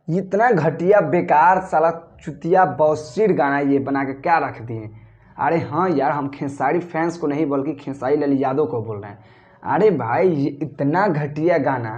इतना घटिया बेकार साला चुतिया बॉसिड गाना ये बना के क्या रख दिए। अरे हाँ यार, हम खेसारी फैंस को नहीं बल्कि खेसारी लाल यादव को बोल रहे हैं। अरे भाई ये इतना घटिया गाना,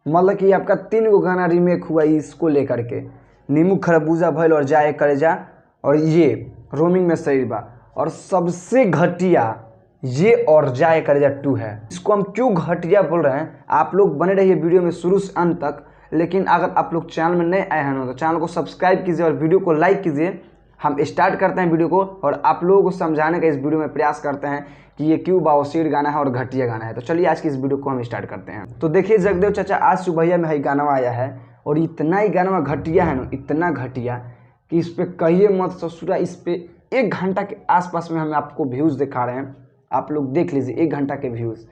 मतलब कि आपका 3 गो गाना रीमेक हुआ इसको लेकर के, नींबू खरबूजा भइल और जाए करेजा और ये रोमिंग में सही बा, और सबसे घटिया ये और जाए करेजा 2 है। इसको हम क्यों घटिया बोल रहे हैं, आप लोग बने रहिए वीडियो में शुरू से अंत तक। लेकिन अगर आप लोग चैनल में नए आए हैं ना तो चैनल को सब्सक्राइब कीजिए और वीडियो को लाइक कीजिए। हम स्टार्ट करते हैं वीडियो को और आप लोगों को समझाने का इस वीडियो में प्रयास करते हैं कि ये क्यों बावसीर गाना है और घटिया गाना है। तो चलिए आज की इस वीडियो को हम स्टार्ट करते हैं। तो देखिए जगदेव चाचा, आज सुबह में ही गाना आया है और इतना ही गाना घटिया है ना, इतना घटिया कि इस पर कहिए मत ससुरा। इस पर 1 घंटा के आसपास में हम आपको व्यूज़ दिखा रहे हैं, आप लोग देख लीजिए। 1 घंटा के व्यूज़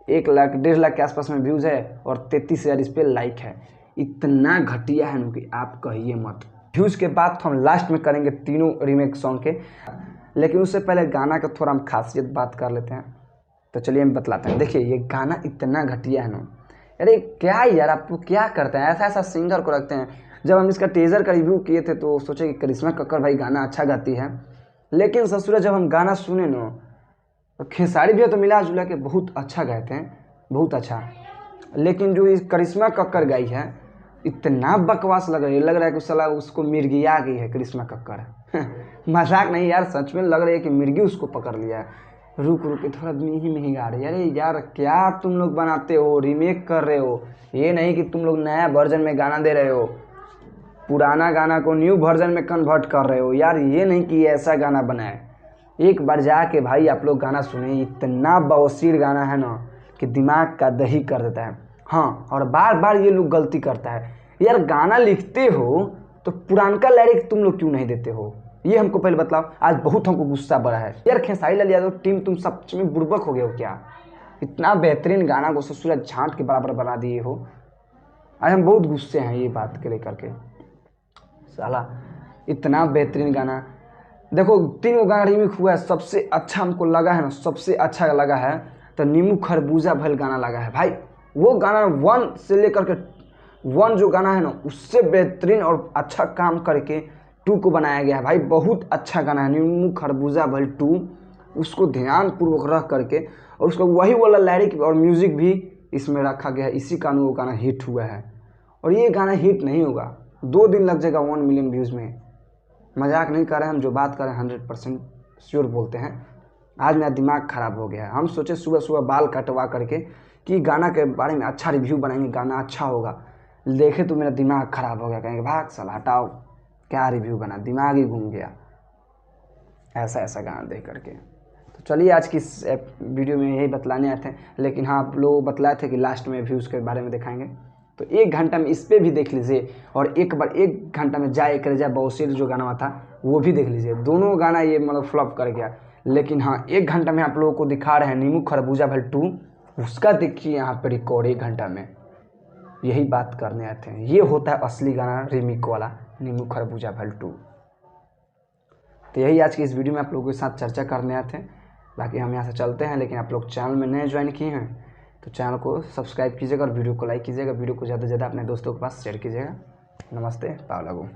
1 लाख 1.5 लाख के आसपास में व्यूज़ है और 33,000 इस पर लाइक है। इतना घटिया है ना कि आप कहिए मत। व्यूज़ के बाद तो हम लास्ट में करेंगे तीनों रीमेक सॉन्ग के, लेकिन उससे पहले गाना का थोड़ा हम खासियत बात कर लेते हैं। तो चलिए हम बतलाते हैं। देखिए ये गाना इतना घटिया है ना, अरे क्या यार आप लोग क्या करते हैं, ऐसा ऐसा सिंगर को रखते हैं। जब हम इसका टीजर का रिव्यू किए थे तो सोचे कि करिश्मा कक्कर भाई गाना अच्छा गाती है, लेकिन ससुरा जब हम गाना सुने ना तो खेसारी भी तो मिला जुला के बहुत अच्छा गाए थे, बहुत अच्छा। लेकिन जो इस करिश्मा कक्कर गाई है इतना बकवास लग रहा है कि साला उसको मिर्गी आ गई है करिश्मा कक्कर। मजाक नहीं यार, सच में लग रहा है कि मिर्गी उसको पकड़ लिया है। रुक रुक के थोड़ा मिही गा रही है। अरे यार क्या तुम लोग बनाते हो, रीमेक कर रहे हो, ये नहीं कि तुम लोग नया वर्जन में गाना दे रहे हो, पुराना गाना को न्यू वर्जन में कन्वर्ट कर रहे हो। यार ये नहीं कि ऐसा गाना बनाए। एक बार जाके भाई आप लोग गाना सुने, इतना बवासीर गाना है ना कि दिमाग का दही कर देता है। हाँ, और बार बार ये लोग गलती करता है। यार गाना लिखते हो तो पुरानका लिरिक्स तुम लोग क्यों नहीं देते हो, ये हमको पहले बताओ। आज बहुत हमको गुस्सा बढ़ा है यार। खेसारी लाल यादव टीम तुम सच में बुड़बक हो गए हो क्या? इतना बेहतरीन गाना को ससुरा झांट के बराबर बना दिए हो। आज हम बहुत गुस्से हैं ये बात के लेकर के। साला इतना बेहतरीन गाना, देखो 3 गो गाना रीमेक हुआ है। सबसे अच्छा हमको लगा है ना, सबसे अच्छा लगा है तो नींबू खरबूजा भइल गाना लगा है भाई। वो गाना 1 से लेकर के 1 जो गाना है ना उससे बेहतरीन और अच्छा काम करके 2 को बनाया गया है भाई। बहुत अच्छा गाना है नींबू खरबूजा भइल 2, उसको ध्यान पूर्वक रख करके और उसका वही वाला लिरिक और म्यूजिक भी इसमें रखा गया है। इसी कारण वो गाना हिट हुआ है। और ये गाना हिट नहीं होगा, 2 दिन लग जाएगा 1 मिलियन व्यूज़ में। मजाक नहीं कर रहे हैं, हम जो बात कर रहे हैं 100% श्योर बोलते हैं। आज मेरा दिमाग ख़राब हो गया है। हम सोचे सुबह सुबह बाल कटवा करके कि गाना के बारे में अच्छा रिव्यू बनाएंगे, गाना अच्छा होगा। देखे तो मेरा दिमाग ख़राब हो गया, कहेंगे भाग साला हटाओ, क्या रिव्यू बना, दिमाग ही घूम गया ऐसा ऐसा गाना देख करके। तो चलिए आज की इस वीडियो में यही बतलाने आए थे, लेकिन हाँ आप लोग बतलाए थे कि लास्ट में व्यूज़ के बारे में दिखाएंगे। तो 1 घंटा में इस पर भी देख लीजिए और एक बार 1 घंटा में जाए करेजा बवासीर जो गाना था वो भी देख लीजिए। दोनों गाना ये मतलब फ्लॉप कर गया। लेकिन हाँ 1 घंटा में आप लोगों को दिखा रहे हैं नींबू खरबूजा भइल 2, उसका देखिए यहाँ पे रिकॉर्ड 1 घंटा में। यही बात करने आए थे, ये होता है असली गाना रीमेक वाला नींबू खरबूजा भइल 2। तो यही आज की इस वीडियो में आप लोगों के साथ चर्चा करने आए थे। बाकी हम यहाँ से चलते हैं, लेकिन आप लोग चैनल में नए ज्वाइन किए हैं तो चैनल को सब्सक्राइब कीजिएगा और वीडियो को लाइक कीजिएगा। वीडियो को ज़्यादा से ज़्यादा अपने दोस्तों के पास शेयर कीजिएगा। नमस्ते, पाव लागू।